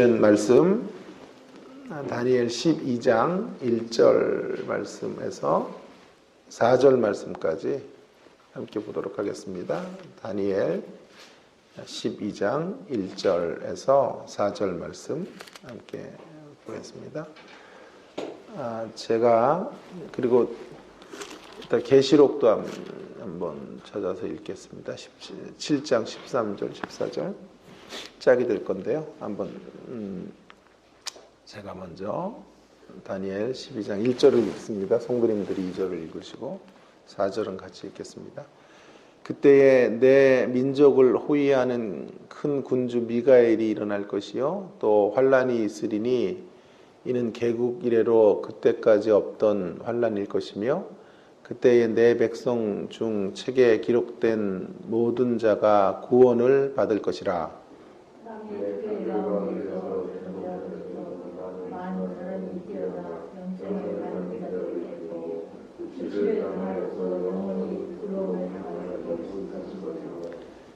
말씀 다니엘 12장 1절 말씀에서 4절 말씀까지 함께 보도록 하겠습니다. 다니엘 12장 1절에서 4절 말씀 함께 보겠습니다. 제가 그리고 일단 계시록도 한번 찾아서 읽겠습니다. 7장 13절 14절 짝이 될 건데요. 한번 제가 먼저 다니엘 12장 1절을 읽습니다. 성도님들이 2절을 읽으시고 4절은 같이 읽겠습니다. 그때에 내 민족을 호위하는 큰 군주 미가엘이 일어날 것이요 또 환란이 있으리니 이는 개국 이래로 그때까지 없던 환란일 것이며 그때에 내 백성 중 책에 기록된 모든 자가 구원을 받을 것이라.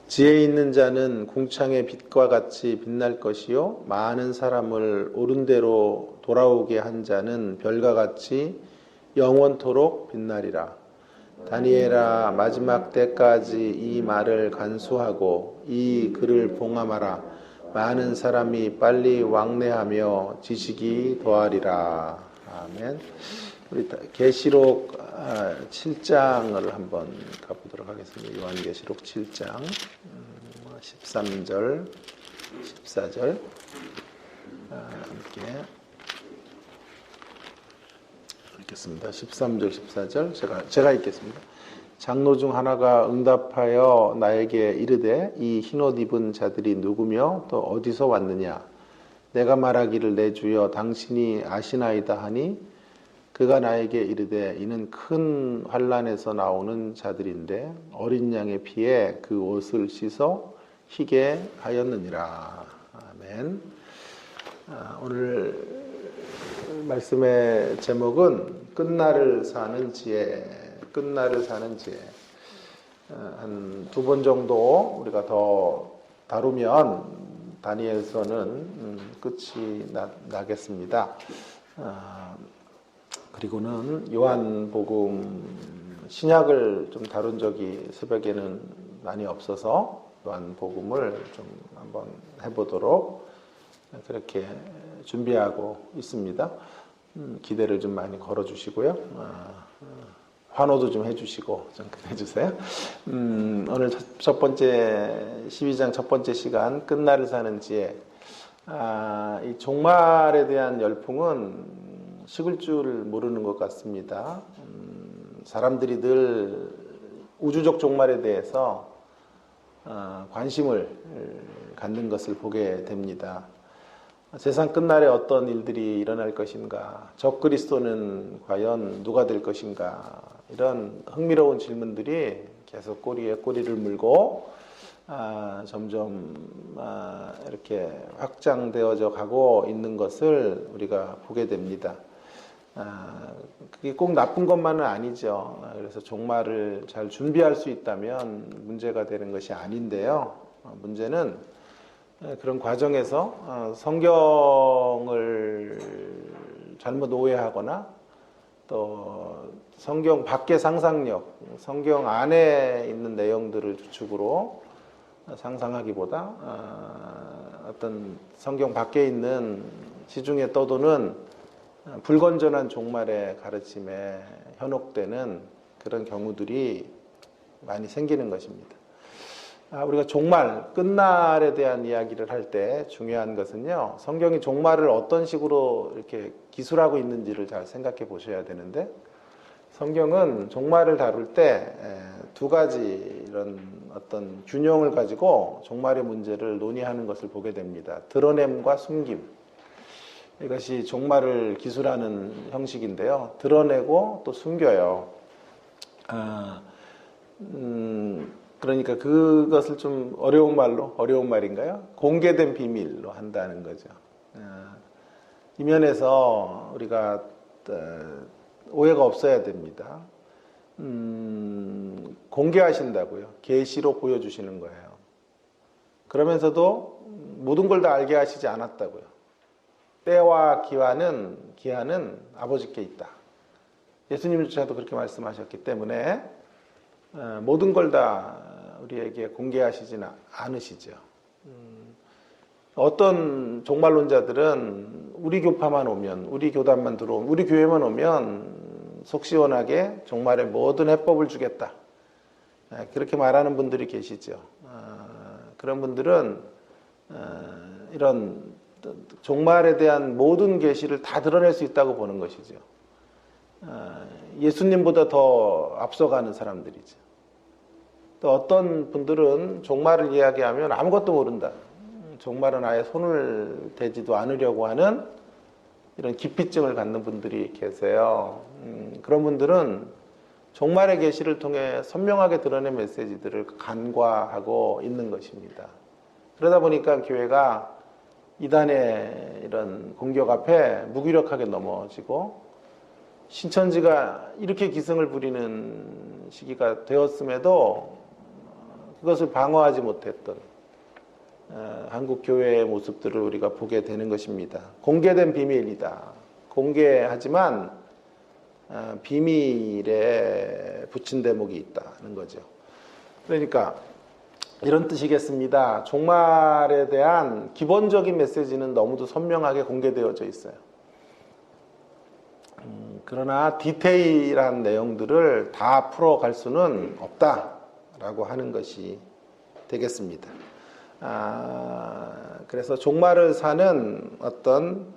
지혜 있는 자는 궁창의 빛과 같이 빛날 것이요 많은 사람을 옳은 대로 돌아오게 한 자는 별과 같이 영원토록 빛나리라. 다니엘아, 마지막 때까지 이 말을 간수하고 이 글을 봉함하라. 많은 사람이 빨리 왕래하며 지식이 더하리라. 아멘. 우리 계시록 7장을 한번 가보도록 하겠습니다. 요한계시록 7장 13절 14절 함께 읽겠습니다. 13절 14절 제가 읽겠습니다. 장로 중 하나가 응답하여 나에게 이르되 이 흰옷 입은 자들이 누구며 또 어디서 왔느냐. 내가 말하기를 내 주여 당신이 아시나이다 하니 그가 나에게 이르되 이는 큰 환란에서 나오는 자들인데 어린 양의 피에 그 옷을 씻어 희게 하였느니라. 아멘. 오늘 말씀의 제목은 끝날을 사는 지혜. 끝날을 사는 지혜. 한 두 번 정도 우리가 더 다루면 다니엘서는 끝이 나겠습니다. 그리고는 요한복음 신약을 좀 다룬 적이 새벽에는 많이 없어서 요한복음을 좀 한번 해보도록 그렇게 준비하고 있습니다. 기대를 좀 많이 걸어주시고요. 환호도 좀 해주시고 좀 해주세요. 오늘 첫 번째 12장 첫 번째 시간 끝날을 사는 지혜. 이 종말에 대한 열풍은 식을 줄 모르는 것 같습니다. 사람들이 늘 우주적 종말에 대해서 관심을 갖는 것을 보게 됩니다. 세상 끝날에 어떤 일들이 일어날 것인가? 적그리스도는 과연 누가 될 것인가? 이런 흥미로운 질문들이 계속 꼬리에 꼬리를 물고 점점 이렇게 확장되어져 가고 있는 것을 우리가 보게 됩니다. 그게 꼭 나쁜 것만은 아니죠. 그래서 종말을 잘 준비할 수 있다면 문제가 되는 것이 아닌데요. 문제는 그런 과정에서 성경을 잘못 오해하거나 또 성경 밖의 상상력, 성경 안에 있는 내용들을 주축으로 상상하기보다 어떤 성경 밖에 있는 시중에 떠도는 불건전한 종말의 가르침에 현혹되는 그런 경우들이 많이 생기는 것입니다. 우리가 종말, 끝날에 대한 이야기를 할 때 중요한 것은요, 성경이 종말을 어떤 식으로 이렇게 기술하고 있는지를 잘 생각해 보셔야 되는데, 성경은 종말을 다룰 때 두 가지 이런 어떤 균형을 가지고 종말의 문제를 논의하는 것을 보게 됩니다. 드러냄과 숨김. 이것이 종말을 기술하는 형식인데요. 드러내고 또 숨겨요. 그러니까 그것을 좀 어려운 말인가요? 공개된 비밀로 한다는 거죠. 이 면에서 우리가 오해가 없어야 됩니다. 공개하신다고요. 계시로 보여주시는 거예요. 그러면서도 모든 걸 다 알게 하시지 않았다고요. 때와 기한은 아버지께 있다. 예수님조차도 그렇게 말씀하셨기 때문에 모든 걸 다 우리에게 공개하시지는 않으시죠. 어떤 종말론자들은 우리 교파만 오면, 우리 교단만 들어오면, 우리 교회만 오면 속 시원하게 종말의 모든 해법을 주겠다. 그렇게 말하는 분들이 계시죠. 그런 분들은 이런 종말에 대한 모든 계시를 다 드러낼 수 있다고 보는 것이죠. 예수님보다 더 앞서가는 사람들이죠. 또 어떤 분들은 종말을 이야기하면 아무것도 모른다. 종말은 아예 손을 대지도 않으려고 하는 이런 기피증을 갖는 분들이 계세요. 그런 분들은 종말의 계시를 통해 선명하게 드러낸 메시지들을 간과하고 있는 것입니다. 그러다 보니까 교회가 이단의 이런 공격 앞에 무기력하게 넘어지고 신천지가 이렇게 기승을 부리는 시기가 되었음에도 그것을 방어하지 못했던 한국 교회의 모습들을 우리가 보게 되는 것입니다. 공개된 비밀이다. 공개하지만 비밀에 붙인 대목이 있다는 거죠. 그러니까 이런 뜻이겠습니다. 종말에 대한 기본적인 메시지는 너무도 선명하게 공개되어져 있어요. 그러나 디테일한 내용들을 다 풀어갈 수는 없다라고 하는 것이 되겠습니다. 그래서 종말을 사는 어떤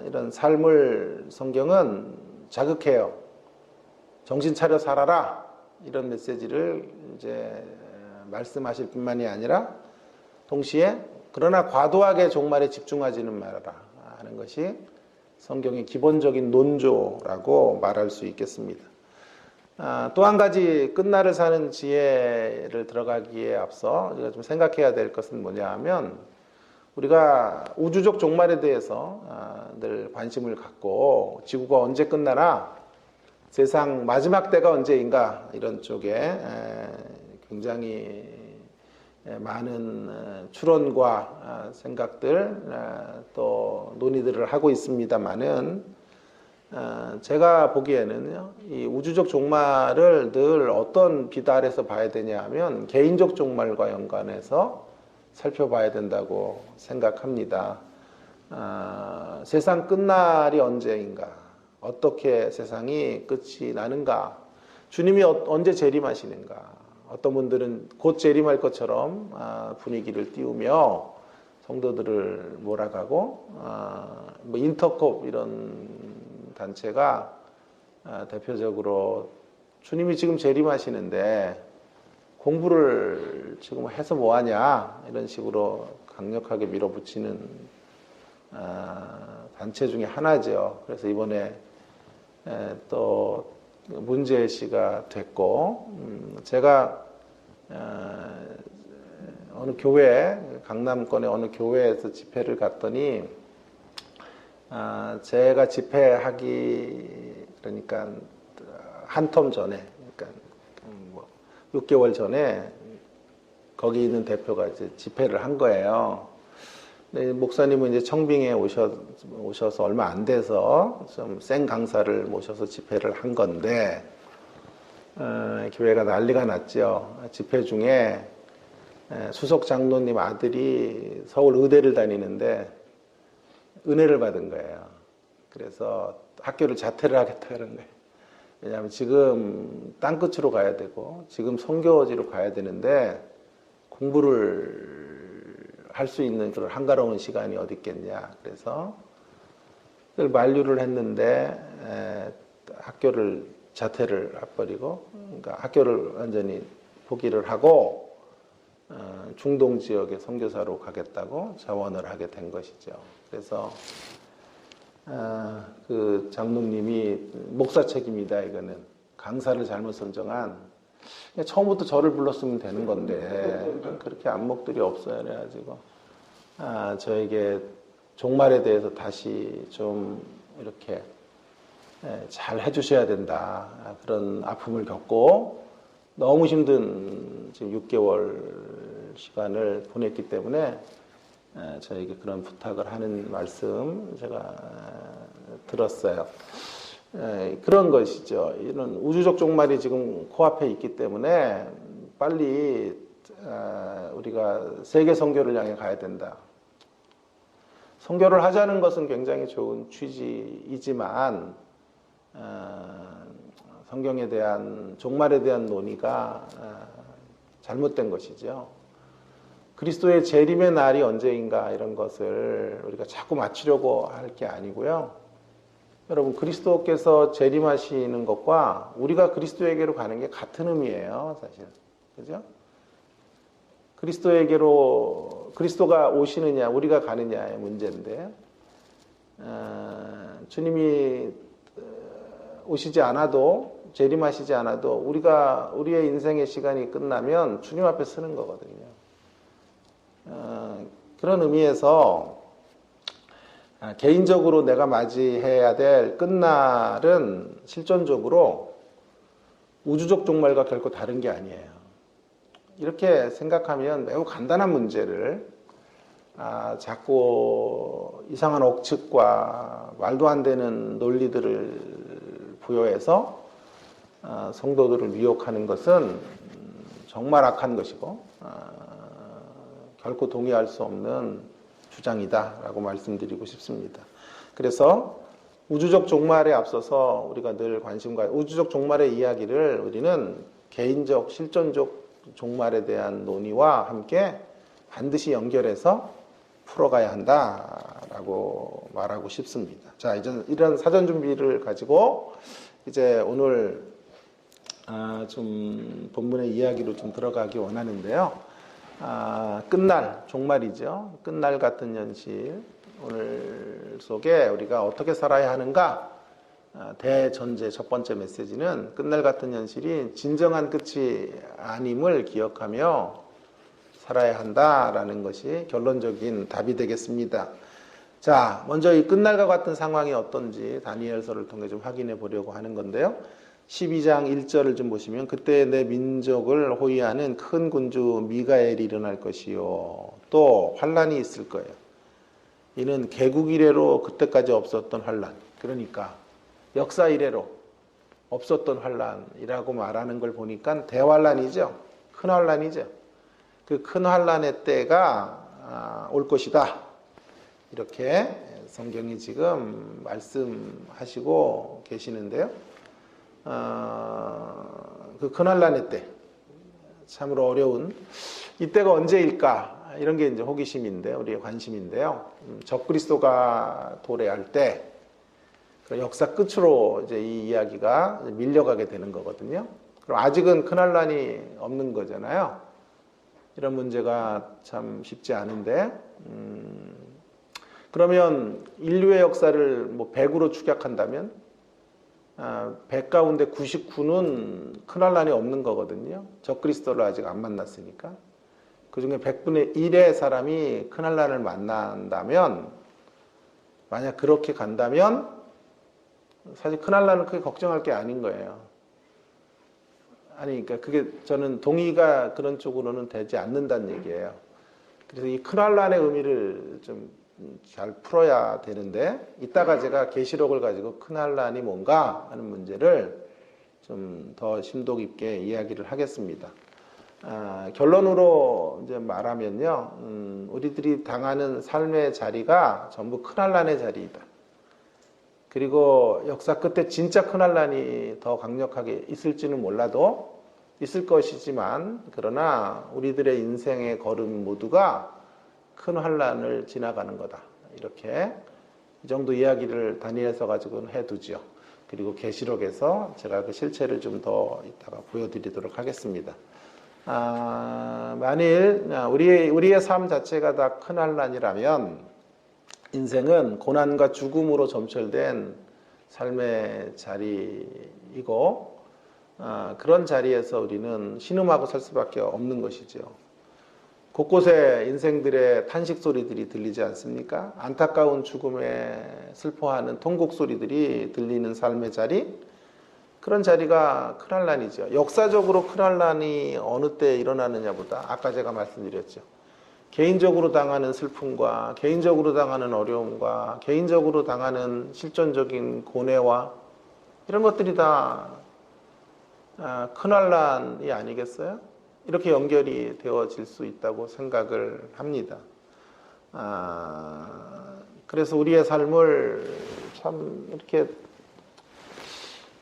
이런 삶을 성경은 자극해요. 정신 차려 살아라. 이런 메시지를 이제 말씀하실 뿐만이 아니라 동시에 그러나 과도하게 종말에 집중하지는 말아라 하는 것이 성경의 기본적인 논조라고 말할 수 있겠습니다. 또 한 가지 끝날을 사는 지혜를 들어가기에 앞서 우리가 좀 생각해야 될 것은 뭐냐 하면 우리가 우주적 종말에 대해서 늘 관심을 갖고 지구가 언제 끝나나 세상 마지막 때가 언제인가 이런 쪽에 굉장히 많은 추론과 생각들 또 논의들을 하고 있습니다만은 제가 보기에는요, 이 우주적 종말을 늘 어떤 빛 아래서 봐야 되냐 하면 개인적 종말과 연관해서 살펴봐야 된다고 생각합니다. 세상 끝날이 언제인가? 어떻게 세상이 끝이 나는가? 주님이 언제 재림하시는가? 어떤 분들은 곧 재림할 것처럼 분위기를 띄우며 성도들을 몰아가고 뭐 인터콥 이런 단체가 대표적으로 주님이 지금 재림하시는데 공부를 지금 해서 뭐하냐 이런 식으로 강력하게 밀어붙이는 단체 중에 하나죠. 그래서 이번에 또 문제시가 됐고 제가 어느 교회 강남권의 어느 교회에서 집회를 갔더니 제가 집회하기 그러니까 한 텀 전에 그러니까 뭐 6개월 전에 거기 있는 대표가 이제 집회를 한 거예요. 근데 목사님은 이제 청빙에 오셔서 얼마 안 돼서 좀 센 강사를 모셔서 집회를 한 건데 교회가 난리가 났죠. 집회 중에 수석 장로님 아들이 서울 의대를 다니는데 은혜를 받은 거예요. 그래서 학교를 자퇴를 하겠다는 거예요. 왜냐하면 지금 땅끝으로 가야 되고 지금 선교지로 가야 되는데 공부를 할 수 있는 그런 한가로운 시간이 어디 있겠냐. 그래서 그걸 만류를 했는데 학교를 자퇴를 해버리고 그러니까 학교를 완전히 포기를 하고 중동 지역의 선교사로 가겠다고 자원을 하게 된 것이죠. 그래서 그 장로님이 목사 책임이다 이거는 강사를 잘못 선정한 처음부터 저를 불렀으면 되는 건데 그렇게 안목들이 없어요. 그래가지고 저에게 종말에 대해서 다시 좀 이렇게 잘 해주셔야 된다 그런 아픔을 겪고 너무 힘든 지금 6개월 시간을 보냈기 때문에 저에게 그런 부탁을 하는 말씀 제가 들었어요. 그런 것이죠. 이런 우주적 종말이 지금 코앞에 있기 때문에 빨리 우리가 세계 선교를 향해 가야 된다. 선교를 하자는 것은 굉장히 좋은 취지이지만 성경에 대한 종말에 대한 논의가 잘못된 것이죠. 그리스도의 재림의 날이 언제인가 이런 것을 우리가 자꾸 맞추려고 할 게 아니고요. 여러분, 그리스도께서 재림하시는 것과 우리가 그리스도에게로 가는 게 같은 의미예요, 사실. 그죠? 그리스도가 오시느냐, 우리가 가느냐의 문제인데, 주님이 오시지 않아도, 재림하시지 않아도 우리의 인생의 시간이 끝나면 주님 앞에 서는 거거든요. 그런 의미에서 개인적으로 내가 맞이해야 될 끝날은 실존적으로 우주적 종말과 결코 다른 게 아니에요. 이렇게 생각하면 매우 간단한 문제를 자꾸 이상한 억측과 말도 안 되는 논리들을 부여해서 성도들을 미혹하는 것은 정말 악한 것이고 결코 동의할 수 없는 주장이다라고 말씀드리고 싶습니다. 그래서 우주적 종말에 앞서서 우리가 늘 우주적 종말의 이야기를 우리는 개인적, 실존적 종말에 대한 논의와 함께 반드시 연결해서 풀어가야 한다라고 말하고 싶습니다. 자, 이제 이런 사전 준비를 가지고 이제 오늘 좀 본문의 이야기로 좀 들어가기 원하는데요. 끝날, 종말이죠. 끝날 같은 현실, 오늘 속에 우리가 어떻게 살아야 하는가? 대전제 첫 번째 메시지는 끝날 같은 현실이 진정한 끝이 아님을 기억하며 살아야 한다라는 것이 결론적인 답이 되겠습니다. 자, 먼저 이 끝날과 같은 상황이 어떤지 다니엘서를 통해 좀 확인해 보려고 하는 건데요. 12장 1절을 좀 보시면 그때 내 민족을 호위하는 큰 군주 미가엘이 일어날 것이요 또 환란이 있을 거예요. 이는 개국 이래로 그때까지 없었던 환란, 그러니까 역사 이래로 없었던 환란이라고 말하는 걸 보니까 대환란이죠. 큰 환란이죠. 그 큰 환란의 때가 올 것이다. 이렇게 성경이 지금 말씀하시고 계시는데요. 그 큰 환란의 때, 참으로 어려운 이때가 언제일까? 이런 게 이제 호기심인데, 우리의 관심인데요. 적그리스도가 도래할 때, 역사 끝으로 이제 이 이야기가 밀려가게 되는 거거든요. 그럼 아직은 큰 환란이 없는 거잖아요. 이런 문제가 참 쉽지 않은데, 그러면 인류의 역사를 뭐 100으로 축약한다면 100 가운데 99는 큰 환란이 없는 거거든요. 적그리스도를 아직 안 만났으니까. 그 중에 100분의 1의 사람이 큰 환란을 만난다면, 만약 그렇게 간다면 사실 큰 환란은 크게 걱정할 게 아닌 거예요. 그러니까 그게 저는 동의가 그런 쪽으로는 되지 않는다는 얘기예요. 그래서 이 큰 환란의 의미를 좀 잘 풀어야 되는데, 이따가 제가 계시록을 가지고 큰 환란이 뭔가 하는 문제를 좀 더 심도 깊게 이야기를 하겠습니다. 결론으로 이제 말하면요, 우리들이 당하는 삶의 자리가 전부 큰 환란의 자리이다. 그리고 역사 끝에 진짜 큰 환란이 더 강력하게 있을지는 몰라도 있을 것이지만, 그러나 우리들의 인생의 걸음 모두가 큰 환란을 지나가는 거다. 이렇게 이 정도 이야기를 다니엘서 가지고는 해두죠. 그리고 계시록에서 제가 그 실체를 좀 더 이따가 보여드리도록 하겠습니다. 만일 우리의 삶 자체가 다 큰 환란이라면 인생은 고난과 죽음으로 점철된 삶의 자리이고, 그런 자리에서 우리는 신음하고 살 수밖에 없는 것이죠. 곳곳에 인생들의 탄식 소리들이 들리지 않습니까? 안타까운 죽음에 슬퍼하는 통곡 소리들이 들리는 삶의 자리, 그런 자리가 큰 환란이죠. 역사적으로 큰 환란이 어느 때 일어나느냐보다 아까 제가 말씀드렸죠. 개인적으로 당하는 슬픔과 개인적으로 당하는 어려움과 개인적으로 당하는 실존적인 고뇌와 이런 것들이 다 큰환란이 아니겠어요? 이렇게 연결이 되어질 수 있다고 생각을 합니다. 그래서 우리의 삶을 참 이렇게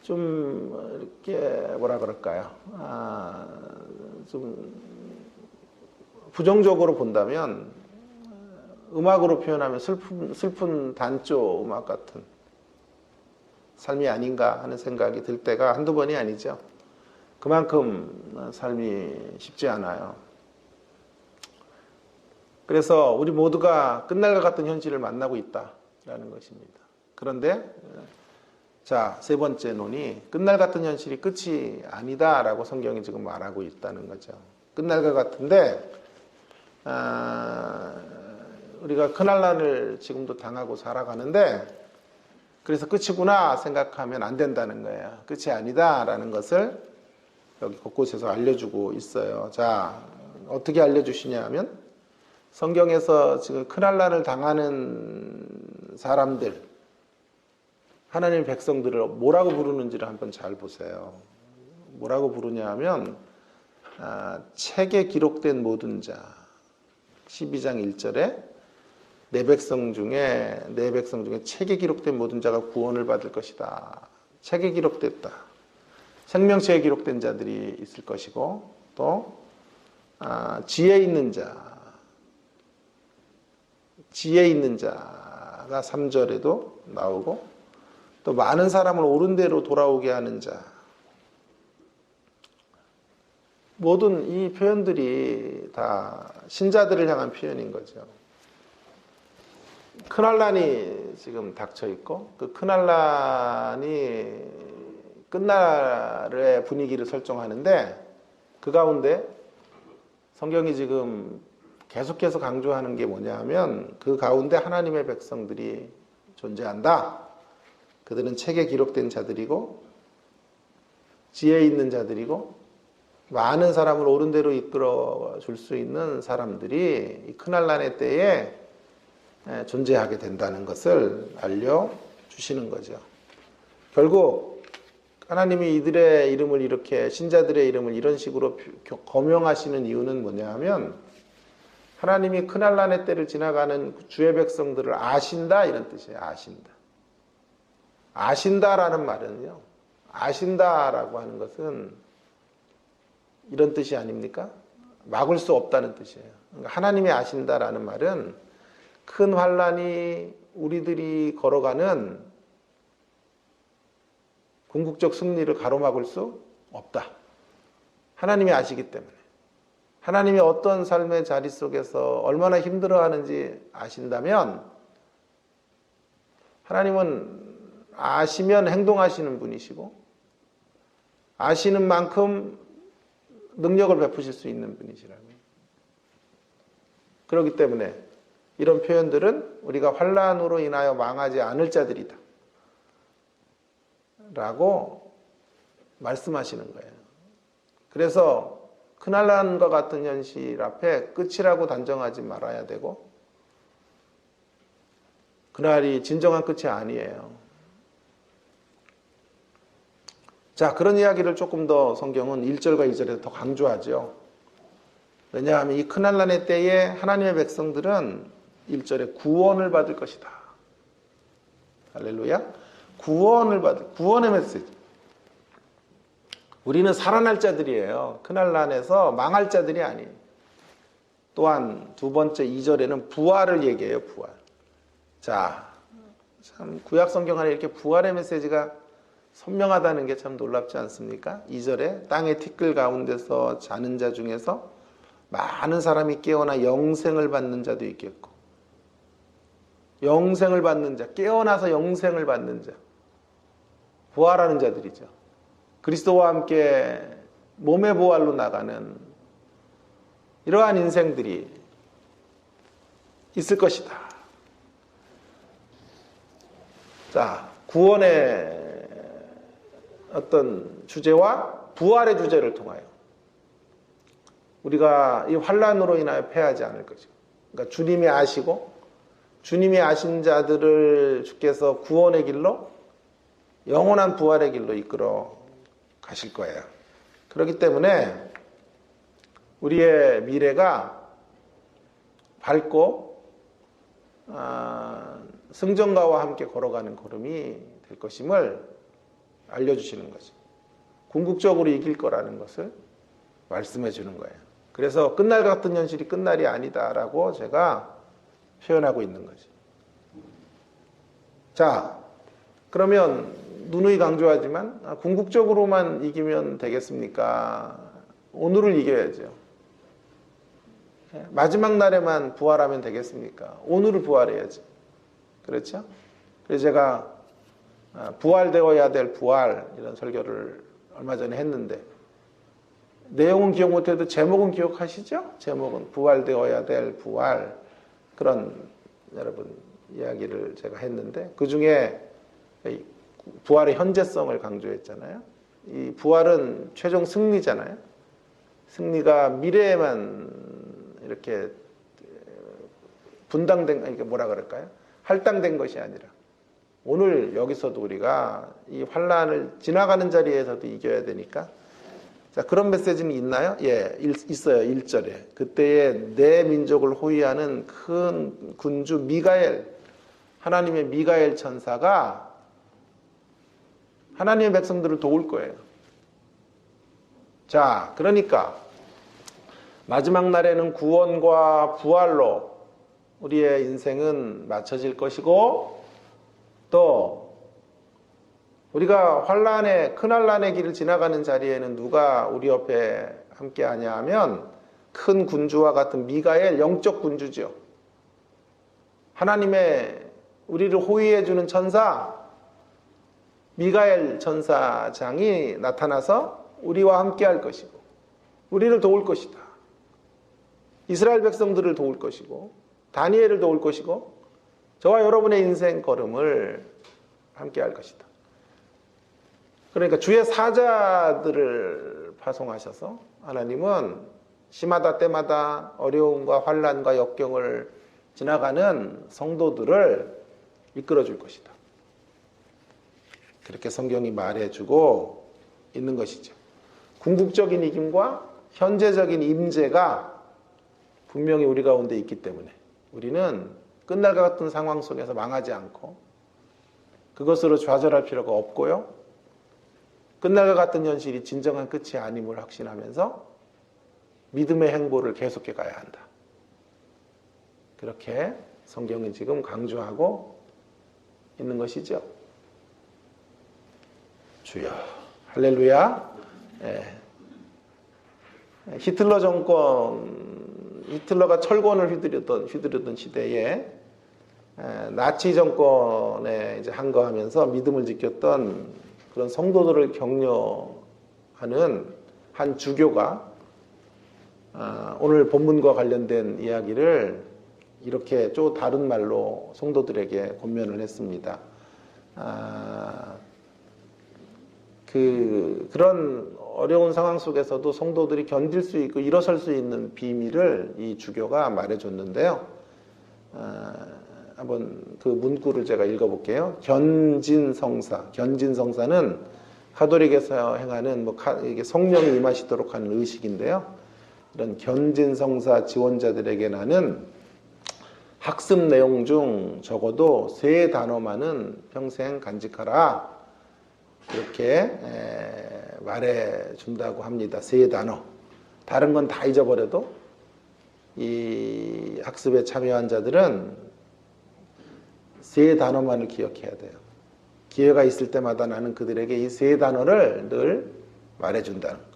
좀 이렇게 뭐라 그럴까요? 좀 부정적으로 본다면 음악으로 표현하면 슬픈 단조 음악 같은 삶이 아닌가 하는 생각이 들 때가 한두 번이 아니죠. 그만큼 삶이 쉽지 않아요. 그래서 우리 모두가 끝날 것 같은 현실을 만나고 있다라는 것입니다. 그런데 자, 세 번째 논이 끝날 같은 현실이 끝이 아니다라고 성경이 지금 말하고 있다는 거죠. 끝날 것 같은데 우리가 큰환란을 지금도 당하고 살아가는데 그래서 끝이구나 생각하면 안 된다는 거예요. 끝이 아니다라는 것을 여기 곳곳에서 알려주고 있어요. 자, 어떻게 알려주시냐 하면 성경에서 지금 큰환란을 당하는 사람들, 하나님의 백성들을 뭐라고 부르는지를 한번 잘 보세요. 뭐라고 부르냐 하면 책에 기록된 모든 자, 12장 1절에 내 백성 중에 책에 기록된 모든 자가 구원을 받을 것이다. 책에 기록됐다. 생명책에 기록된 자들이 있을 것이고 또 지혜 있는 자가 3절에도 나오고 또 많은 사람을 옳은 대로 돌아오게 하는 자. 모든 이 표현들이 다 신자들을 향한 표현인 거죠. 큰환란이 지금 닥쳐 있고 그 큰환란이 끝날의 분위기를 설정하는데 그 가운데 성경이 지금 계속해서 강조하는 게 뭐냐 하면 그 가운데 하나님의 백성들이 존재한다. 그들은 책에 기록된 자들이고 지혜 있는 자들이고 많은 사람을 옳은 대로 이끌어 줄 수 있는 사람들이 이 큰환란의 때에 존재하게 된다는 것을 알려주시는 거죠. 결국 하나님이 이들의 이름을 이렇게 신자들의 이름을 이런 식으로 거명하시는 이유는 뭐냐 하면 하나님이 큰환란의 때를 지나가는 주의 백성들을 아신다 이런 뜻이에요. 아신다라는 말은요. 아신다라고 하는 것은 이런 뜻이 아닙니까? 막을 수 없다는 뜻이에요. 그러니까 하나님이 아신다라는 말은 큰 환란이 우리들이 걸어가는 궁극적 승리를 가로막을 수 없다. 하나님이 아시기 때문에. 하나님이 어떤 삶의 자리 속에서 얼마나 힘들어하는지 아신다면 하나님은 아시면 행동하시는 분이시고 아시는 만큼 능력을 베푸실 수 있는 분이시라고요. 그렇기 때문에 이런 표현들은 우리가 환란으로 인하여 망하지 않을 자들이다 라고 말씀하시는 거예요. 그래서 큰환란과 같은 현실 앞에 끝이라고 단정하지 말아야 되고 그날이 진정한 끝이 아니에요. 자, 그런 이야기를 조금 더 성경은 1절과 2절에서 더 강조하죠. 왜냐하면 이 큰환란의 때에 하나님의 백성들은 1절에 구원을 받을 것이다. 할렐루야. 구원의 메시지. 우리는 살아날 자들이에요. 큰환란에서 망할 자들이 아니에요. 또한 두 번째 2절에는 부활을 얘기해요. 부활. 자, 참 구약 성경 안에 이렇게 부활의 메시지가 선명하다는 게 참 놀랍지 않습니까? 2절에 땅의 티끌 가운데서 자는 자 중에서 많은 사람이 깨어나 영생을 받는 자도 있겠고 영생을 받는 자, 깨어나서 영생을 받는 자, 부활하는 자들이죠. 그리스도와 함께 몸의 부활로 나가는 이러한 인생들이 있을 것이다. 자, 구원의 어떤 주제와 부활의 주제를 통하여 우리가 이 환란으로 인하여 패하지 않을 것이고 그러니까 주님이 아시고 주님이 아신 자들을 주께서 구원의 길로 영원한 부활의 길로 이끌어 가실 거예요. 그렇기 때문에 우리의 미래가 밝고 승전가와 함께 걸어가는 걸음이 될 것임을 알려주시는 거죠. 궁극적으로 이길 거라는 것을 말씀해 주는 거예요. 그래서 끝날 같은 현실이 끝날이 아니다라고 제가 표현하고 있는 거죠. 자, 그러면 누누이 강조하지만 궁극적으로만 이기면 되겠습니까? 오늘을 이겨야죠. 마지막 날에만 부활하면 되겠습니까? 오늘을 부활해야죠. 그렇죠? 그래서 제가 부활되어야 될 부활 이런 설교를 얼마 전에 했는데 내용은 기억 못해도 제목은 기억하시죠? 제목은 부활되어야 될 부활 그런 여러분 이야기를 제가 했는데 그 중에 부활의 현재성을 강조했잖아요. 이 부활은 최종 승리잖아요. 승리가 미래에만 이렇게 분당된, 이게 뭐라 그럴까요? 할당된 것이 아니라 오늘 여기서도 우리가 이 환란을 지나가는 자리에서도 이겨야 되니까 자, 그런 메시지는 있나요? 예, 있어요. 1절에. 그때에 내 민족을 호위하는 큰 군주 미가엘, 하나님의 미가엘 천사가 하나님의 백성들을 도울 거예요. 자, 그러니까 마지막 날에는 구원과 부활로 우리의 인생은 맞춰질 것이고 또 우리가 환란의 큰 환란의 길을 지나가는 자리에는 누가 우리 옆에 함께하냐 하면 큰 군주와 같은 미가엘 영적 군주죠. 하나님의 우리를 호위해 주는 천사 미가엘 천사장이 나타나서 우리와 함께할 것이고 우리를 도울 것이다. 이스라엘 백성들을 도울 것이고 다니엘을 도울 것이고 저와 여러분의 인생 걸음을 함께할 것이다. 그러니까 주의 사자들을 파송하셔서 하나님은 시마다 때마다 어려움과 환난과 역경을 지나가는 성도들을 이끌어 줄 것이다. 그렇게 성경이 말해주고 있는 것이죠. 궁극적인 이김과 현재적인 임재가 분명히 우리 가운데 있기 때문에 우리는 끝날 것 같은 상황 속에서 망하지 않고 그것으로 좌절할 필요가 없고요. 끝날 것 같은 현실이 진정한 끝이 아님을 확신하면서 믿음의 행보를 계속해 가야 한다. 그렇게 성경은 지금 강조하고 있는 것이죠. 주여 할렐루야. 히틀러 정권, 히틀러가 철권을 휘두르던 시대에 나치 정권에 이제 항거하면서 믿음을 지켰던 그런 성도들을 격려하는 한 주교가 오늘 본문과 관련된 이야기를 이렇게 좀 다른 말로 성도들에게 권면을 했습니다. 그런 어려운 상황 속에서도 성도들이 견딜 수 있고 일어설 수 있는 비밀을 이 주교가 말해줬는데요. 한번 그 문구를 제가 읽어볼게요. 견진성사는 가톨릭에서 행하는 이게 성령이 임하시도록 하는 의식인데요. 이런 견진성사 지원자들에게 나는 학습 내용 중 적어도 3단어만은 평생 간직하라. 이렇게 말해준다고 합니다. 3단어. 다른 건 다 잊어버려도 이 학습에 참여한 자들은 3단어만을 기억해야 돼요. 기회가 있을 때마다 나는 그들에게 이 3단어를 늘 말해준다는 거예요.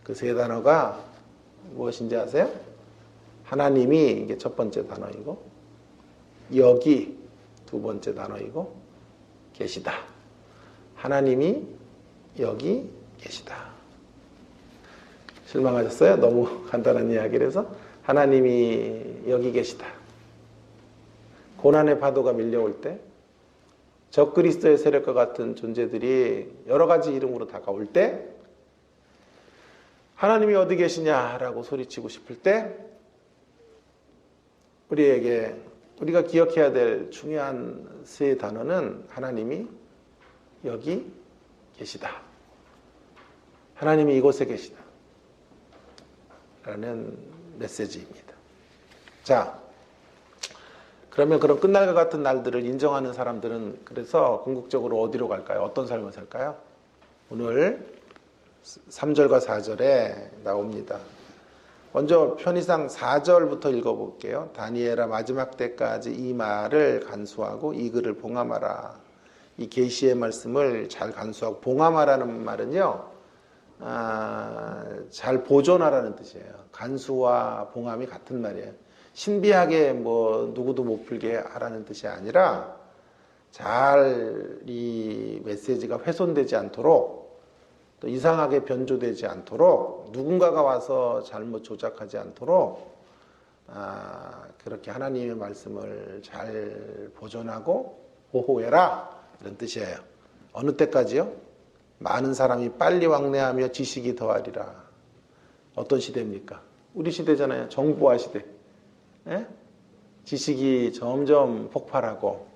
그 3단어가 무엇인지 아세요? 하나님이 이게 첫 번째 단어이고 여기 두 번째 단어이고 계시다. 하나님이 여기 계시다. 실망하셨어요? 너무 간단한 이야기를 해서 하나님이 여기 계시다. 고난의 파도가 밀려올 때 적그리스도의 세력과 같은 존재들이 여러 가지 이름으로 다가올 때 하나님이 어디 계시냐라고 소리치고 싶을 때 우리가 기억해야 될 중요한 세 단어는 하나님이 여기 계시다. 하나님이 이곳에 계시다. 라는 메시지입니다. 자, 그러면 그런 끝날 것 같은 날들을 인정하는 사람들은 그래서 궁극적으로 어디로 갈까요? 어떤 삶을 살까요? 오늘 3절과 4절에 나옵니다. 먼저 편의상 4절부터 읽어볼게요. 다니엘아 마지막 때까지 이 말을 간수하고 이 글을 봉함하라. 이 계시의 말씀을 잘 간수하고, 봉함하라는 말은요, 잘 보존하라는 뜻이에요. 간수와 봉함이 같은 말이에요. 신비하게 뭐 누구도 못 풀게 하라는 뜻이 아니라 잘 이 메시지가 훼손되지 않도록, 또 이상하게 변조되지 않도록, 누군가가 와서 잘못 조작하지 않도록 그렇게 하나님의 말씀을 잘 보존하고 보호해라, 이런 뜻이에요. 어느 때까지요? 많은 사람이 빨리 왕래하며 지식이 더하리라. 어떤 시대입니까? 우리 시대잖아요. 정보화 시대. 예? 지식이 점점 폭발하고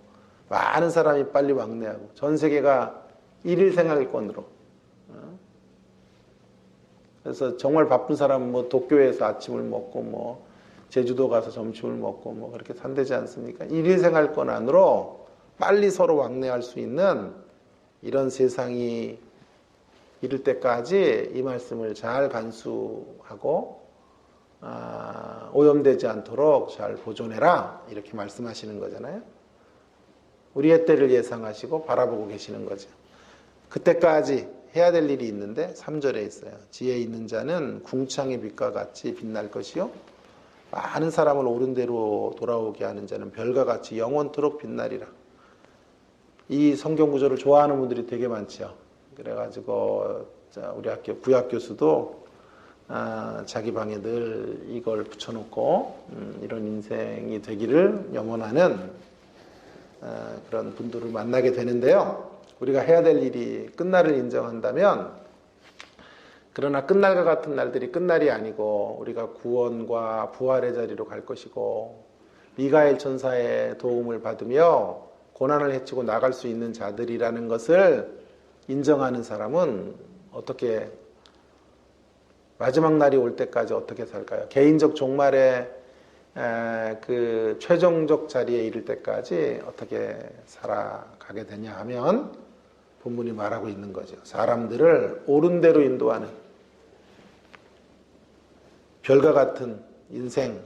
많은 사람이 빨리 왕래하고 전 세계가 일일 생활권으로. 그래서 정말 바쁜 사람은 뭐 도쿄에서 아침을 먹고 뭐 제주도 가서 점심을 먹고 뭐 그렇게 산대지 않습니까? 일일 생활권 안으로 빨리 서로 왕래할 수 있는 이런 세상이 이를 때까지 이 말씀을 잘 간수하고 오염되지 않도록 잘 보존해라, 이렇게 말씀하시는 거잖아요. 우리의 때를 예상하시고 바라보고 계시는 거죠. 그때까지 해야 될 일이 있는데 3절에 있어요. 지혜 있는 자는 궁창의 빛과 같이 빛날 것이요 많은 사람을 옳은 대로 돌아오게 하는 자는 별과 같이 영원토록 빛나리라. 이 성경 구절을 좋아하는 분들이 되게 많죠. 그래가지고 우리 학교 구약 교수도 자기 방에 늘 이걸 붙여놓고 이런 인생이 되기를 염원하는 그런 분들을 만나게 되는데요. 우리가 해야 될 일이 끝날을 인정한다면, 그러나 끝날과 같은 날들이 끝날이 아니고 우리가 구원과 부활의 자리로 갈 것이고 미가엘 천사의 도움을 받으며 고난을 헤치고 나갈 수 있는 자들이라는 것을 인정하는 사람은 어떻게, 마지막 날이 올 때까지 어떻게 살까요? 개인적 종말의 그 최종적 자리에 이를 때까지 어떻게 살아가게 되냐 하면 본문이 말하고 있는 거죠. 사람들을 옳은 대로 인도하는 별과 같은 인생,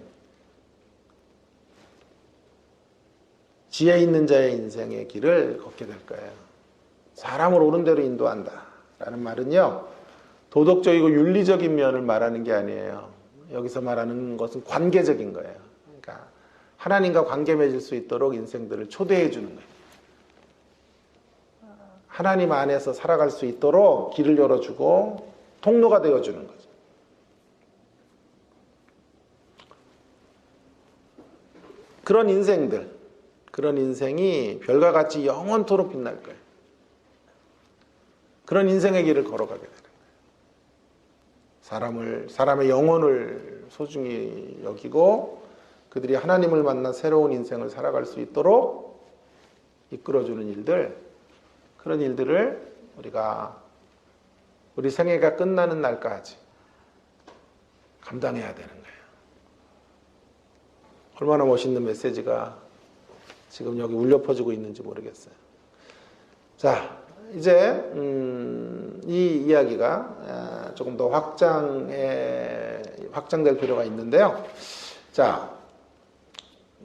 지혜 있는 자의 인생의 길을 걷게 될 거예요. 사람을 옳은 대로 인도한다 라는 말은요, 도덕적이고 윤리적인 면을 말하는 게 아니에요. 여기서 말하는 것은 관계적인 거예요. 그러니까 하나님과 관계 맺을 수 있도록 인생들을 초대해 주는 거예요. 하나님 안에서 살아갈 수 있도록 길을 열어주고 통로가 되어주는 거죠. 그런 인생들, 그런 인생이 별과 같이 영원토록 빛날 거예요. 그런 인생의 길을 걸어가게 되는 거예요. 사람의 영혼을 소중히 여기고 그들이 하나님을 만나 새로운 인생을 살아갈 수 있도록 이끌어주는 일들, 그런 일들을 우리가 우리 생애가 끝나는 날까지 감당해야 되는 거예요. 얼마나 멋있는 메시지가 지금 여기 울려 퍼지고 있는지 모르겠어요. 자, 이제 이 이야기가 조금 더 확장될 필요가 있는데요. 자,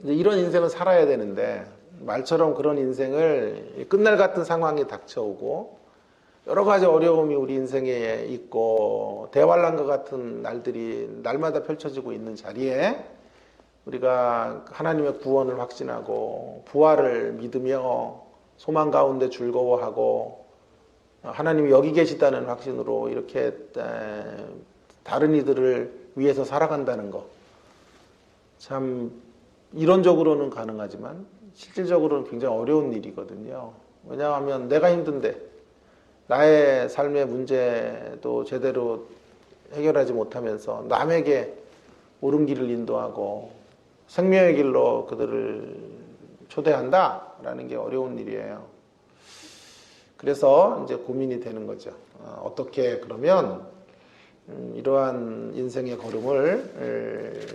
이제 이런 인생을 살아야 되는데 말처럼 그런 인생을 끝날 같은 상황이 닥쳐오고 여러 가지 어려움이 우리 인생에 있고 대환란과 같은 날들이 날마다 펼쳐지고 있는 자리에 우리가 하나님의 구원을 확신하고 부활을 믿으며 소망 가운데 즐거워하고 하나님이 여기 계시다는 확신으로 이렇게 다른 이들을 위해서 살아간다는 것, 참 이론적으로는 가능하지만 실질적으로는 굉장히 어려운 일이거든요. 왜냐하면 내가 힘든데 나의 삶의 문제도 제대로 해결하지 못하면서 남에게 옳은 길을 인도하고 생명의 길로 그들을 초대한다라는 게 어려운 일이에요. 그래서 이제 고민이 되는 거죠. 어떻게 그러면 이러한 인생의 걸음을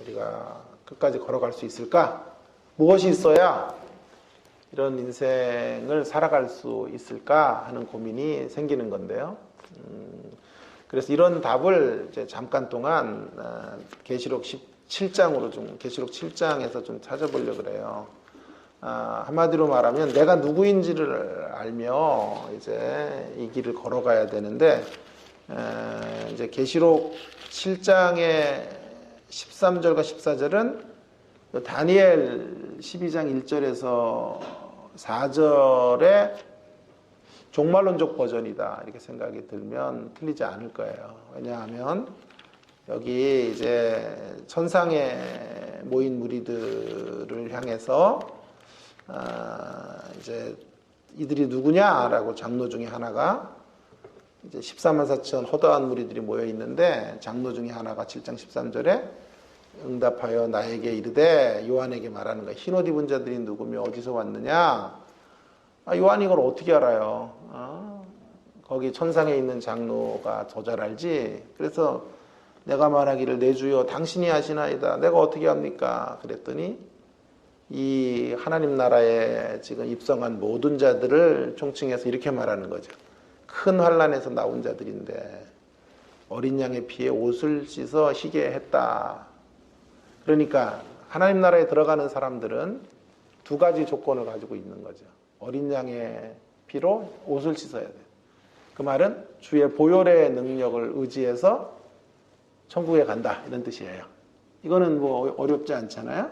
우리가 끝까지 걸어갈 수 있을까? 무엇이 있어야 이런 인생을 살아갈 수 있을까 하는 고민이 생기는 건데요. 그래서 이런 답을 이제 잠깐 동안 계시록 17장으로 계시록 7장에서 좀 찾아보려고 그래요. 한마디로 말하면 내가 누구인지를 알며 이제 이 길을 걸어가야 되는데, 이제 계시록 7장의 13절과 14절은 다니엘 12장 1절에서 4절의 종말론적 버전이다 이렇게 생각이 들면 틀리지 않을 거예요. 왜냐하면 여기 이제 천상에 모인 무리들을 향해서 이제 이들이 누구냐라고 장로 중에 하나가 이제 14만 4천 허다한 무리들이 모여 있는데, 장로 중에 하나가 7장 13절에 응답하여 나에게 이르되, 요한에게 말하는 거야. 흰옷 입은 자들이 누구며 어디서 왔느냐? 요한이 이걸 어떻게 알아요? 거기 천상에 있는 장로가 더 잘 알지. 그래서 내가 말하기를 내 주여 당신이 아시나이다. 내가 어떻게 합니까? 그랬더니 이 하나님 나라에 지금 입성한 모든 자들을 총칭해서 이렇게 말하는 거죠. 큰 환난에서 나온 자들인데 어린 양의 피에 옷을 씻어 희게 했다. 그러니까 하나님 나라에 들어가는 사람들은 두 가지 조건을 가지고 있는 거죠. 어린 양의 피로 옷을 씻어야 돼요. 그 말은 주의 보혈의 능력을 의지해서 천국에 간다 이런 뜻이에요. 이거는 뭐 어렵지 않잖아요.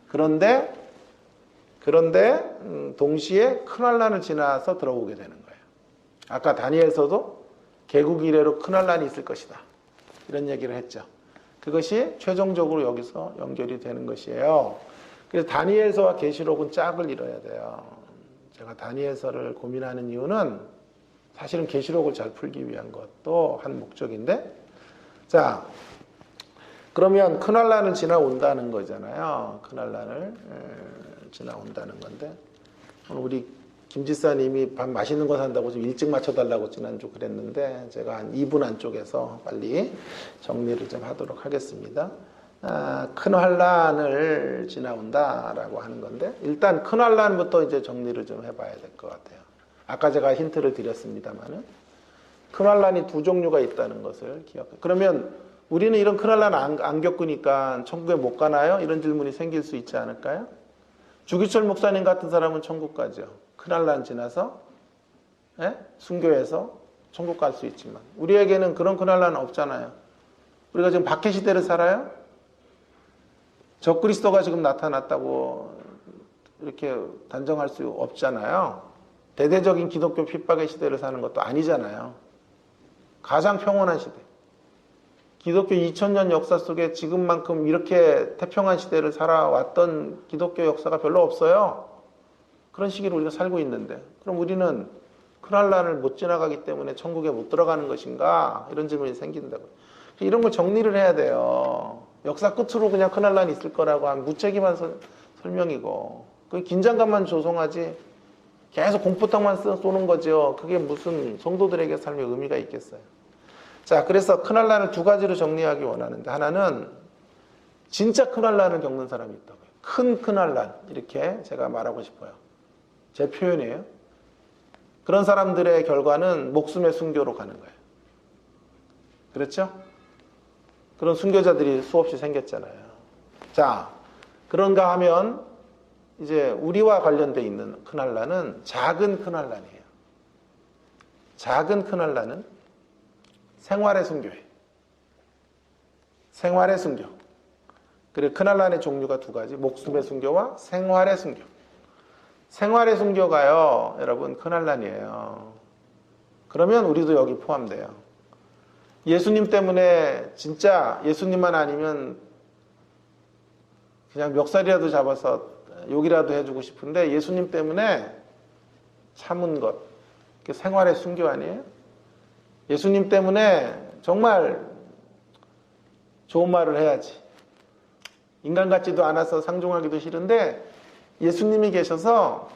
그런데 동시에 큰 환난을 지나서 들어오게 되는 거예요. 아까 다니엘서도 개국 이래로 큰 환난이 있을 것이다 이런 얘기를 했죠. 그것이 최종적으로 여기서 연결이 되는 것이에요. 그래서 다니엘서와 계시록은 짝을 이뤄야 돼요. 제가 다니엘서를 고민하는 이유는 사실은 계시록을 잘 풀기 위한 것도 한 목적인데, 자, 그러면 큰 환난을 지나온다는 거잖아요. 큰 환난을 지나온다는 건데, 오늘 우리 김 지사님이 밥 맛있는 거 산다고 좀 일찍 맞춰달라고 지난주 그랬는데, 제가 한 2분 안쪽에서 빨리 정리를 좀 하도록 하겠습니다. 큰 환난을 지나온다라고 하는 건데, 일단 큰 환난부터 이제 정리를 좀 해봐야 될 것 같아요. 아까 제가 힌트를 드렸습니다만은 큰 환난이 두 종류가 있다는 것을 기억해요. 그러면 우리는 이런 큰 환난 안 겪으니까 천국에 못 가나요? 이런 질문이 생길 수 있지 않을까요? 주기철 목사님 같은 사람은 천국 가죠. 큰 환난 지나서 순교해서 천국 갈 수 있지만 우리에게는 그런 큰 환난은 없잖아요. 우리가 지금 박해 시대를 살아요. 적그리스도가 지금 나타났다고 이렇게 단정할 수 없잖아요. 대대적인 기독교 핍박의 시대를 사는 것도 아니잖아요. 가장 평온한 시대. 기독교 2000년 역사 속에 지금만큼 이렇게 태평한 시대를 살아왔던 기독교 역사가 별로 없어요. 그런 시기를 우리가 살고 있는데, 그럼 우리는 큰 환난을 못 지나가기 때문에 천국에 못 들어가는 것인가? 이런 질문이 생긴다고요. 이런 걸 정리를 해야 돼요. 역사 끝으로 그냥 큰 환난이 있을 거라고 하면 무책임한 설명이고, 그 긴장감만 조성하지 계속 공포탕만 쏘는 거죠. 그게 무슨 성도들에게 삶의 의미가 있겠어요. 자, 그래서 큰 환난을 두 가지로 정리하기 원하는데, 하나는 진짜 큰 환난을 겪는 사람이 있다고요. 큰 환난, 이렇게 제가 말하고 싶어요. 제 표현이에요. 그런 사람들의 결과는 목숨의 순교로 가는 거예요. 그렇죠? 그런 순교자들이 수없이 생겼잖아요. 자, 그런가 하면 이제 우리와 관련되어 있는 큰 환난은 작은 큰 환난이에요. 작은 큰 환난은 생활의 순교예요. 생활의 순교. 그리고 큰 환난의 종류가 두 가지, 목숨의 순교와 생활의 순교. 생활의 순교가요, 여러분, 큰 환난이에요. 그러면 우리도 여기 포함돼요. 예수님 때문에 진짜 예수님만 아니면 그냥 멱살이라도 잡아서 욕이라도 해주고 싶은데 예수님 때문에 참은 것, 그게 생활의 순교 아니에요? 예수님 때문에 정말 좋은 말을 해야지. 인간 같지도 않아서 상종하기도 싫은데 예수님이 계셔서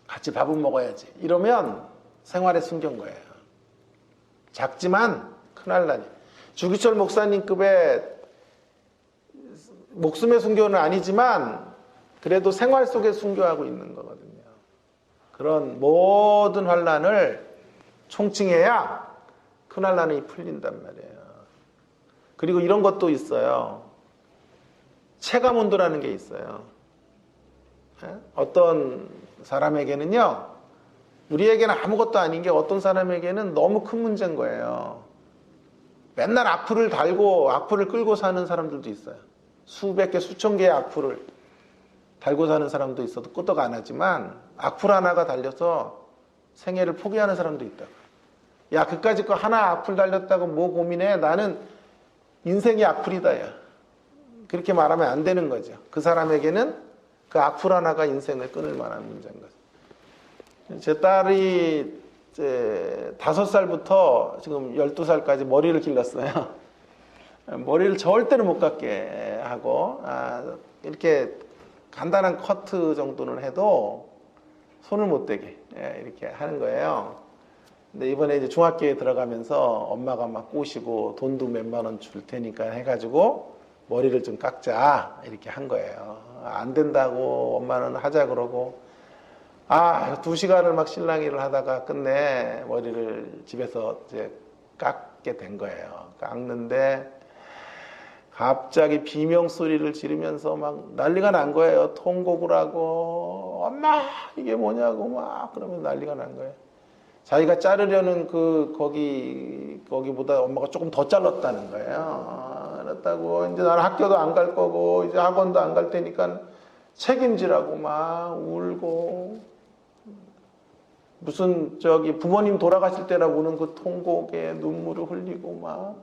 같이 밥은 먹어야지. 이러면 생활에 숨긴 거예요. 작지만 큰알라니. 주기철 목사님급의 목숨의 순교는 아니지만 그래도 생활 속에 순교하고 있는 거거든요. 그런 모든 환난을 총칭해야 큰 환난이 풀린단 말이에요. 그리고 이런 것도 있어요. 체감온도라는 게 있어요. 어떤 사람에게는요, 우리에게는 아무것도 아닌 게 어떤 사람에게는 너무 큰 문제인 거예요. 맨날 악플을 달고 악플을 끌고 사는 사람들도 있어요. 수백 개, 수천 개의 악플을 달고 사는 사람도 있어도 끄떡 안 하지만 악플 하나가 달려서 생애를 포기하는 사람도 있다. 야, 그까짓 거 하나 악플 달렸다고 뭐 고민해? 나는 인생이 악플이다. 야. 그렇게 말하면 안 되는 거죠. 그 사람에게는 그 악플 하나가 인생을 끊을 만한 문제인 거죠. 제 딸이 이제 5살부터 지금 12살까지 머리를 길렀어요. 머리를 절대로 못 감게 하고, 이렇게 간단한 커트 정도는 해도 손을 못 대게 이렇게 하는 거예요. 근데 이번에 이제 중학교에 들어가면서 엄마가 막 꼬시고 돈도 몇만 원 줄 테니까 해가지고 머리를 좀 깎자 이렇게 한 거예요. 안 된다고 엄마는 하자 그러고 2시간을 막 실랑이를 하다가 끝내 머리를 집에서 이제 깎게 된 거예요. 깎는데 갑자기 비명 소리를 지르면서 막 난리가 난 거예요. 통곡을 하고 엄마 이게 뭐냐고 막 그러면 난리가 난 거예요. 자기가 자르려는 거기보다 엄마가 조금 더 잘랐다는 거예요. 그렇다고 이제 나는 학교도 안 갈 거고 이제 학원도 안 갈 테니까 책임지라고 막 울고 무슨 부모님 돌아가실 때나 우는 그 통곡에 눈물을 흘리고 막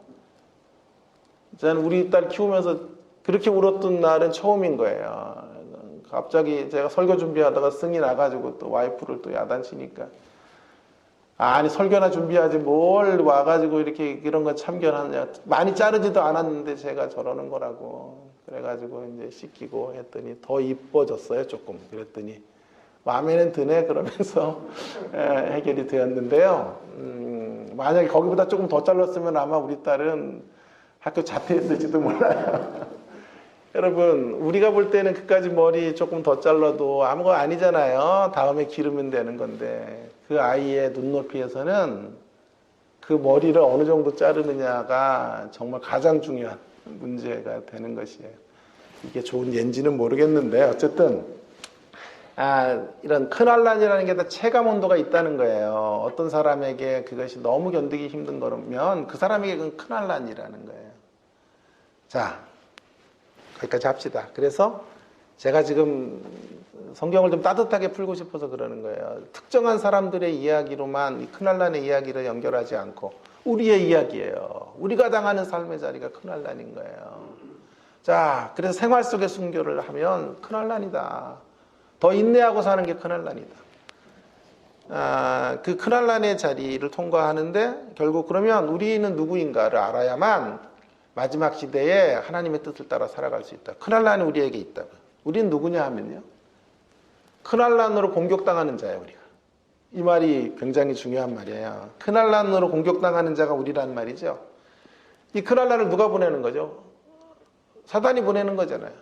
저는 우리 딸 키우면서 그렇게 울었던 날은 처음인 거예요. 갑자기 제가 설교 준비하다가 승이 나가지고 또 와이프를 또 야단치니까 아니 설교나 준비하지 뭘 와가지고 이렇게 이런 거 참견하느냐. 많이 자르지도 않았는데 제가 저러는 거라고. 그래가지고 이제 씻기고 했더니 더 이뻐졌어요 조금. 그랬더니 마음에는 드네 그러면서 해결이 되었는데요. 만약에 거기보다 조금 더 잘랐으면 아마 우리 딸은 학교 자퇴했을지도 몰라요. 여러분 우리가 볼 때는 그까지 머리 조금 더 잘라도 아무거 아니잖아요. 다음에 기르면 되는 건데 그 아이의 눈높이에서는 그 머리를 어느 정도 자르느냐가 정말 가장 중요한 문제가 되는 것이에요. 이게 좋은 예인지는 모르겠는데 어쨌든 이런 큰 환난이라는 게 다 체감 온도가 있다는 거예요. 어떤 사람에게 그것이 너무 견디기 힘든 거면 그 사람에게 그건 큰 환난이라는 거예요. 자, 거기까지 합시다. 그래서 제가 지금 성경을 좀 따뜻하게 풀고 싶어서 그러는 거예요. 특정한 사람들의 이야기로만 이 큰 환난의 이야기를 연결하지 않고 우리의 이야기예요. 우리가 당하는 삶의 자리가 큰 환난인 거예요. 자, 그래서 생활 속의 순교를 하면 큰 환난이다. 더 인내하고 사는 게 큰 환난이다. 그 큰 환난의 자리를 통과하는데 결국 그러면 우리는 누구인가를 알아야만 마지막 시대에 하나님의 뜻을 따라 살아갈 수 있다. 큰 환난이 우리에게 있다고. 우리는 누구냐 하면요. 큰 환난으로 공격당하는 자예요, 우리가. 이 말이 굉장히 중요한 말이에요. 큰 환난으로 공격당하는 자가 우리란 말이죠. 이 큰 환난을 누가 보내는 거죠? 사단이 보내는 거잖아요.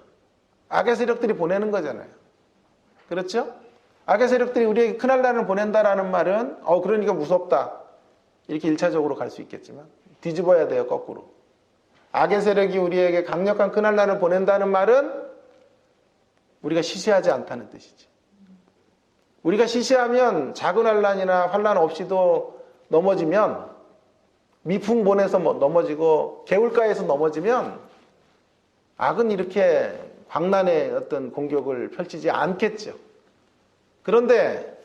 악의 세력들이 보내는 거잖아요. 그렇죠? 악의 세력들이 우리에게 큰 환난을 보낸다라는 말은 그러니까 무섭다. 이렇게 1차적으로 갈 수 있겠지만 뒤집어야 돼요, 거꾸로. 악의 세력이 우리에게 강력한 큰 환난을 보낸다는 말은 우리가 시시하지 않다는 뜻이지. 우리가 시시하면 작은 환난이나 환난 없이도 넘어지면 미풍 보내서 넘어지고 개울가에서 넘어지면 악은 이렇게 광란의 어떤 공격을 펼치지 않겠죠. 그런데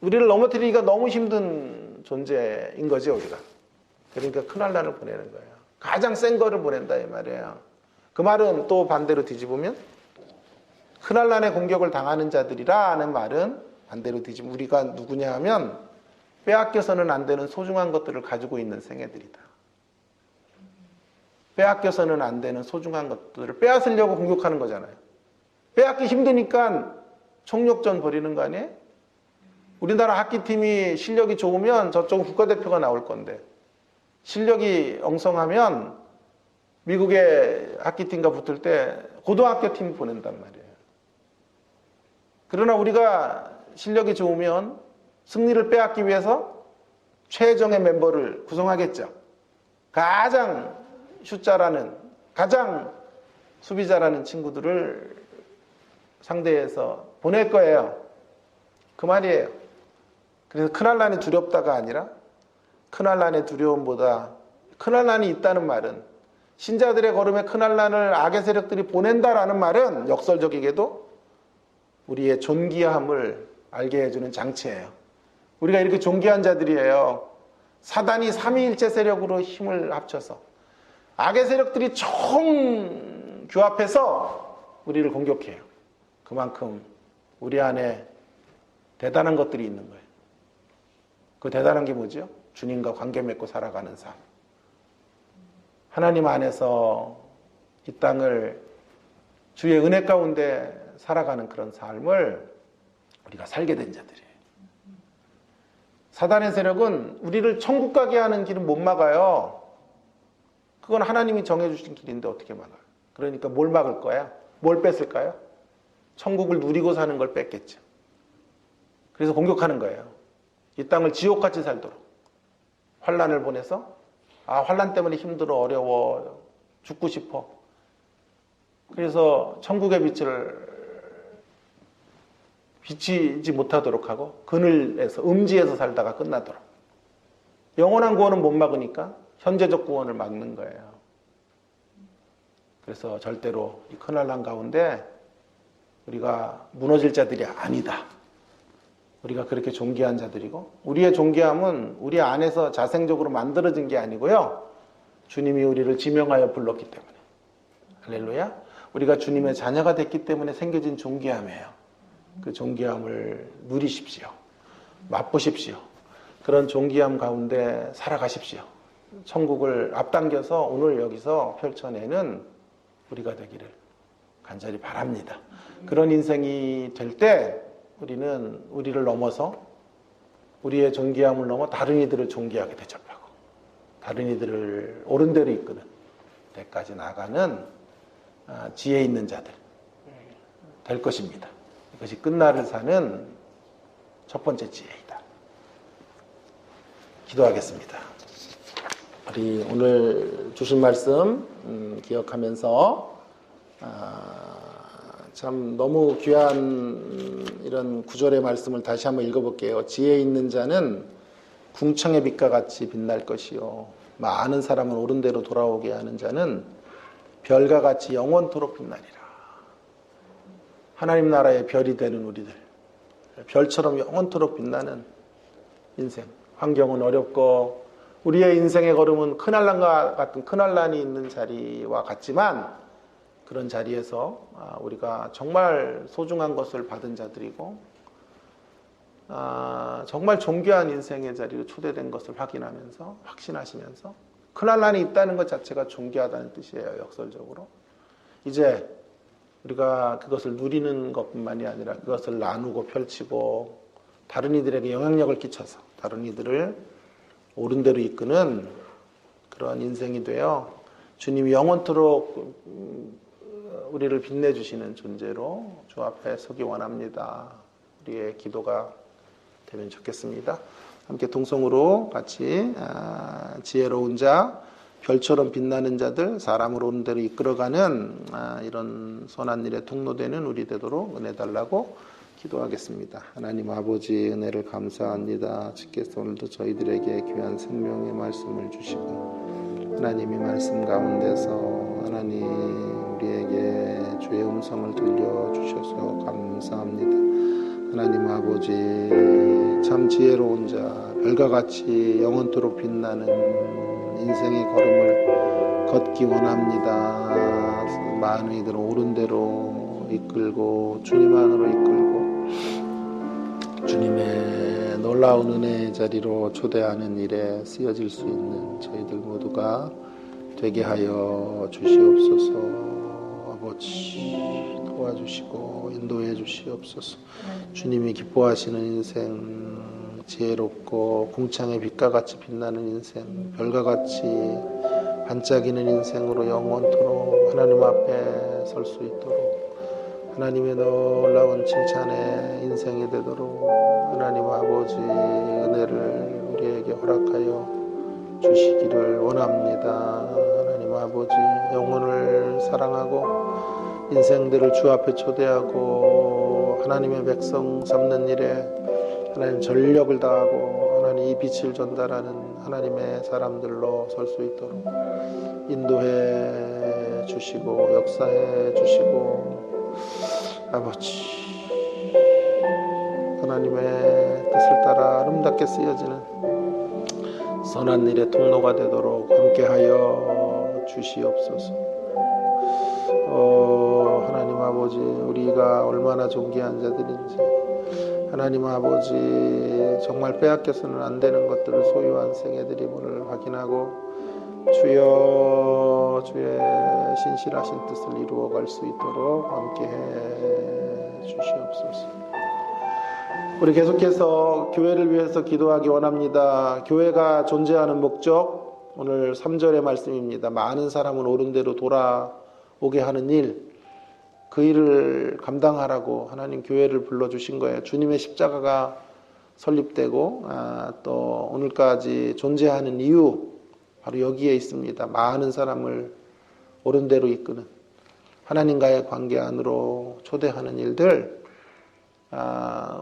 우리를 넘어뜨리기가 너무 힘든 존재인 거죠, 우리가. 그러니까 큰 환난을 보내는 거예요. 가장 센 거를 보낸다 이 말이에요. 그 말은 또 반대로 뒤집으면 큰 환난의 공격을 당하는 자들이라는 말은 반대로 뒤집으면 우리가 누구냐 하면 빼앗겨서는 안 되는 소중한 것들을 가지고 있는 생애들이다. 빼앗겨서는 안 되는 소중한 것들을 빼앗으려고 공격하는 거잖아요. 빼앗기 힘드니까 총력전 벌이는 거 아니에요? 우리나라 하키팀이 실력이 좋으면 저쪽은 국가대표가 나올 건데, 실력이 엉성하면 미국의 하키팀과 붙을 때 고등학교 팀 보낸단 말이에요. 그러나 우리가 실력이 좋으면 승리를 빼앗기 위해서 최정의 멤버를 구성하겠죠. 가장 슛 잘하는, 가장 수비 잘하는 친구들을 상대해서 보낼 거예요. 그 말이에요. 그래서 크날란이 두렵다가 아니라 크날란의 두려움보다, 크날란이 있다는 말은, 신자들의 걸음에 크날란을 악의 세력들이 보낸다라는 말은 역설적이게도 우리의 존귀함을 알게 해주는 장치예요. 우리가 이렇게 존귀한 자들이에요. 사단이 삼위일체 세력으로 힘을 합쳐서 악의 세력들이 총 규합해서 우리를 공격해요. 그만큼 우리 안에 대단한 것들이 있는 거예요. 그 대단한 게 뭐죠? 주님과 관계 맺고 살아가는 삶. 하나님 안에서 이 땅을 주의 은혜 가운데 살아가는 그런 삶을 우리가 살게 된 자들이에요. 사단의 세력은 우리를 천국 가게 하는 길은 못 막아요. 그건 하나님이 정해주신 길인데 어떻게 막아요? 그러니까 뭘 막을 거야? 뭘 뺐을까요? 천국을 누리고 사는 걸 뺐겠죠. 그래서 공격하는 거예요. 이 땅을 지옥같이 살도록 환난을 보내서, 환난 때문에 힘들어, 어려워, 죽고 싶어. 그래서 천국의 빛을 비치지 못하도록 하고 그늘에서, 음지에서 살다가 끝나도록. 영원한 구원은 못 막으니까 현재적 구원을 막는 거예요. 그래서 절대로 이 크날란 가운데 우리가 무너질 자들이 아니다. 우리가 그렇게 존귀한 자들이고, 우리의 존귀함은 우리 안에서 자생적으로 만들어진 게 아니고요, 주님이 우리를 지명하여 불렀기 때문에, 할렐루야, 우리가 주님의 자녀가 됐기 때문에 생겨진 존귀함이에요. 그 존귀함을 누리십시오. 맛보십시오. 그런 존귀함 가운데 살아가십시오. 천국을 앞당겨서 오늘 여기서 펼쳐내는 우리가 되기를 간절히 바랍니다. 그런 인생이 될 때 우리는 우리를 넘어서, 우리의 존귀함을 넘어 다른 이들을 존귀하게 대접하고 다른 이들을 옳은 대로 이끄는 데까지 나가는 지혜 있는 자들 될 것입니다. 이것이 끝날을 사는 첫 번째 지혜이다. 기도하겠습니다. 우리 오늘 주신 말씀 기억하면서 참 너무 귀한 이런 구절의 말씀을 다시 한번 읽어볼게요. 지혜 있는 자는 궁창의 빛과 같이 빛날 것이요, 많은 사람을 옳은 대로 돌아오게 하는 자는 별과 같이 영원토록 빛나리라. 하나님 나라의 별이 되는 우리들, 별처럼 영원토록 빛나는 인생. 환경은 어렵고 우리의 인생의 걸음은 크날란과 같은 크날란이 있는 자리와 같지만, 그런 자리에서 우리가 정말 소중한 것을 받은 자들이고, 정말 존귀한 인생의 자리로 초대된 것을 확인하면서, 확신하시면서, 크날란이 있다는 것 자체가 존귀하다는 뜻이에요. 역설적으로 이제 우리가 그것을 누리는 것뿐만이 아니라 그것을 나누고 펼치고 다른 이들에게 영향력을 끼쳐서 다른 이들을 옳은 대로 이끄는 그러한 인생이 되어 주님이 영원토록 우리를 빛내주시는 존재로 주 앞에 서기 원합니다. 우리의 기도가 되면 좋겠습니다. 함께 동성으로 같이 지혜로운 자, 별처럼 빛나는 자들, 사람을 옳은 대로 이끌어가는 이런 선한 일에 통로되는 우리 되도록 은혜 달라고 기도하겠습니다. 하나님 아버지, 은혜를 감사합니다. 주께서 오늘도 저희들에게 귀한 생명의 말씀을 주시고, 하나님이 말씀 가운데서 하나님 우리에게 주의 음성을 들려주셔서 감사합니다. 하나님 아버지, 참 지혜로운 자, 별과 같이 영원토록 빛나는 인생의 걸음을 걷기 원합니다. 많은 이들을 옳은 대로 이끌고 주님 안으로 이끌고 주님의 놀라운 은혜의 자리로 초대하는 일에 쓰여질 수 있는 저희들 모두가 되게 하여 주시옵소서. 아버지 도와주시고 인도해 주시옵소서. 주님이 기뻐하시는 인생, 지혜롭고 궁창의 빛과 같이 빛나는 인생, 별과 같이 반짝이는 인생으로 영원토록 하나님 앞에 설 수 있도록, 하나님의 놀라운 칭찬의 인생이 되도록 하나님 아버지 은혜를 우리에게 허락하여 주시기를 원합니다. 하나님 아버지, 영혼을 사랑하고 인생들을 주 앞에 초대하고 하나님의 백성 삼는 일에 하나님 전력을 다하고 하나님 이 빛을 전달하는 하나님의 사람들로 설 수 있도록 인도해 주시고 역사해 주시고, 아버지 하나님의 뜻을 따라 아름답게 쓰여지는 선한 일의 통로가 되도록 함께하여 주시옵소서. 하나님 아버지, 우리가 얼마나 존귀한 자들인지, 하나님 아버지 정말 빼앗겨서는 안 되는 것들을 소유한 생애드림을 확인하고 주여 주의 신실하신 뜻을 이루어갈 수 있도록 함께해 주시옵소서. 우리 계속해서 교회를 위해서 기도하기 원합니다. 교회가 존재하는 목적, 오늘 3절의 말씀입니다. 많은 사람은 옳은 대로 돌아오게 하는 일, 그 일을 감당하라고 하나님 교회를 불러주신 거예요. 주님의 십자가가 설립되고 또 오늘까지 존재하는 이유, 바로 여기에 있습니다. 많은 사람을 옳은 대로 이끄는 하나님과의 관계 안으로 초대하는 일들,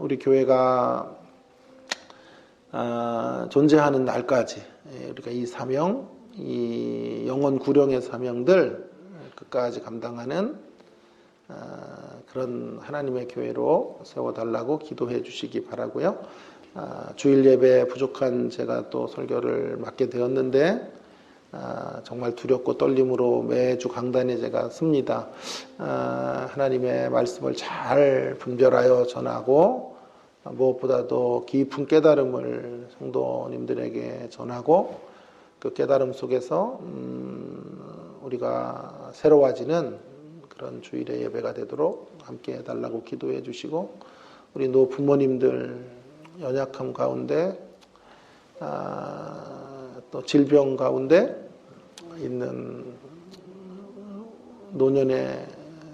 우리 교회가 존재하는 날까지 우리가 이 사명, 이 영원 구령의 사명들 끝까지 감당하는 그런 하나님의 교회로 세워달라고 기도해 주시기 바라고요. 주일 예배 부족한 제가 또 설교를 맡게 되었는데 정말 두렵고 떨림으로 매주 강단에 제가 씁니다. 하나님의 말씀을 잘 분별하여 전하고 무엇보다도 깊은 깨달음을 성도님들에게 전하고 그 깨달음 속에서 우리가 새로워지는 그런 주일의 예배가 되도록 함께 해달라고 기도해 주시고, 우리 노부모님들 연약함 가운데 또 질병 가운데 있는 노년의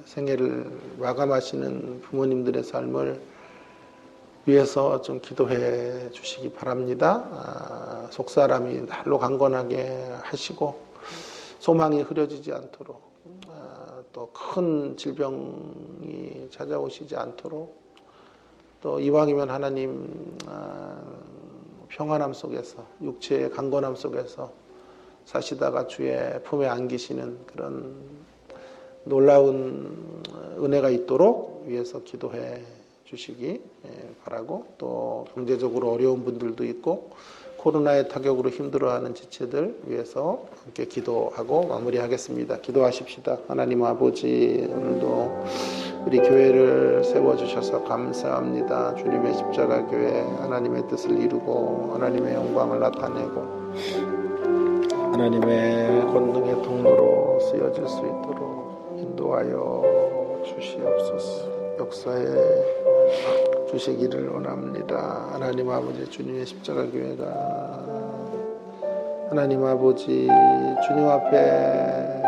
생애를 마감하시는 부모님들의 삶을 위해서 좀 기도해 주시기 바랍니다. 속사람이 날로 강건하게 하시고 소망이 흐려지지 않도록, 또 큰 질병이 찾아오시지 않도록, 또 이왕이면 하나님 평안함 속에서, 육체의 강건함 속에서 사시다가 주의 품에 안기시는 그런 놀라운 은혜가 있도록 위해서 기도해 주시기 바라고, 또 경제적으로 어려운 분들도 있고 코로나의 타격으로 힘들어하는 지체들 위해서 함께 기도하고 마무리하겠습니다. 기도하십시다. 하나님 아버지, 오늘도 우리 교회를 세워주셔서 감사합니다. 주님의 십자가 교회, 하나님의 뜻을 이루고 하나님의 영광을 나타내고 하나님의 권능의 통로로 쓰여질 수 있도록 인도하여 주시옵소서. 역사에 주시기를 원합니다. 하나님 아버지, 주님의 십자가 교회가 하나님 아버지 주님 앞에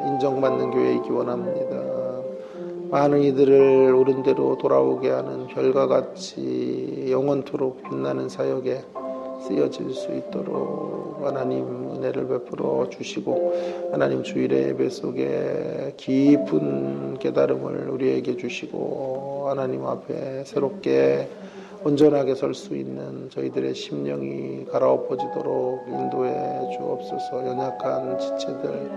인정받는 교회이기 원합니다. 많은 이들을 옳은 대로 돌아오게 하는 별과 같이 영원토록 빛나는 사역에 쓰여질 수 있도록 하나님 은혜를 베풀어 주시고, 하나님 주일의 예배 속에 깊은 깨달음을 우리에게 주시고 하나님 앞에 새롭게 온전하게 설 수 있는 저희들의 심령이 갈아엎어지도록 인도해 주옵소서. 연약한 지체들,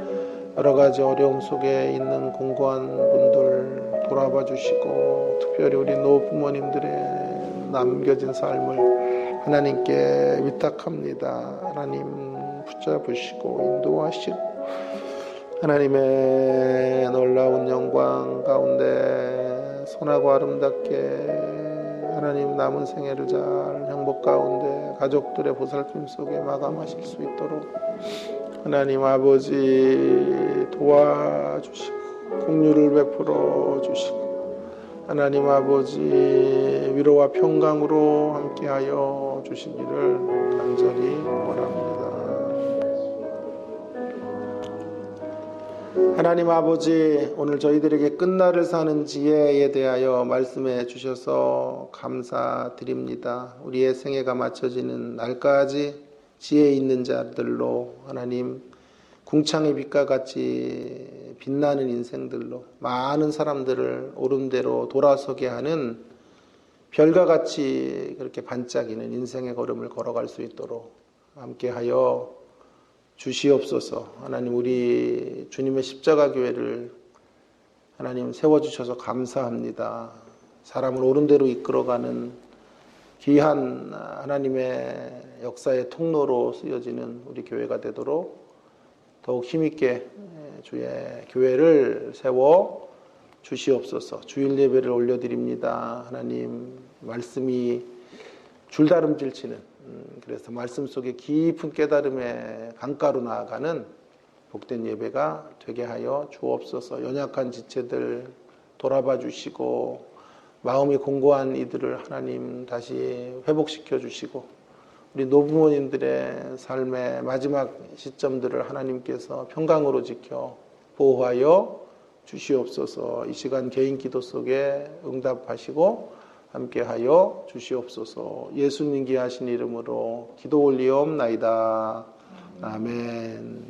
여러 가지 어려움 속에 있는 공고한 분들 돌아봐 주시고, 특별히 우리 노부모님들의 남겨진 삶을 하나님께 위탁합니다. 하나님 붙잡으시고 인도하시고 하나님의 놀라운 영광 가운데 선하고 아름답게 하나님 남은 생애를 잘 행복 가운데 가족들의 보살핌 속에 마감하실 수 있도록 하나님 아버지 도와주시고 긍휼을 베풀어 주시고 하나님 아버지 위로와 평강으로 함께하여 주시기를 간절히 원합니다. 하나님 아버지, 오늘 저희들에게 끝날을 사는 지혜에 대하여 말씀해 주셔서 감사드립니다. 우리의 생애가 맞춰지는 날까지 지혜 있는 자들로 하나님 궁창의 빛과 같이 빛나는 인생들로 많은 사람들을 옳은대로 돌아서게 하는 별과 같이 그렇게 반짝이는 인생의 걸음을 걸어갈 수 있도록 함께하여 주시옵소서. 하나님, 우리 주님의 십자가 교회를 하나님 세워주셔서 감사합니다. 사람을 옳은 대로 이끌어가는 귀한 하나님의 역사의 통로로 쓰여지는 우리 교회가 되도록 더욱 힘있게 주의 교회를 세워 주시옵소서. 주일 예배를 올려드립니다. 하나님, 말씀이 줄다름질 치는, 그래서 말씀 속에 깊은 깨달음의 강가로 나아가는 복된 예배가 되게 하여 주옵소서. 연약한 지체들 돌아봐 주시고 마음이 공고한 이들을 하나님 다시 회복시켜 주시고 우리 노부모님들의 삶의 마지막 시점들을 하나님께서 평강으로 지켜 보호하여 주시옵소서. 이 시간 개인 기도 속에 응답하시고 함께하여 주시옵소서. 예수님 귀하신 이름으로 기도 올리옵나이다. 아멘.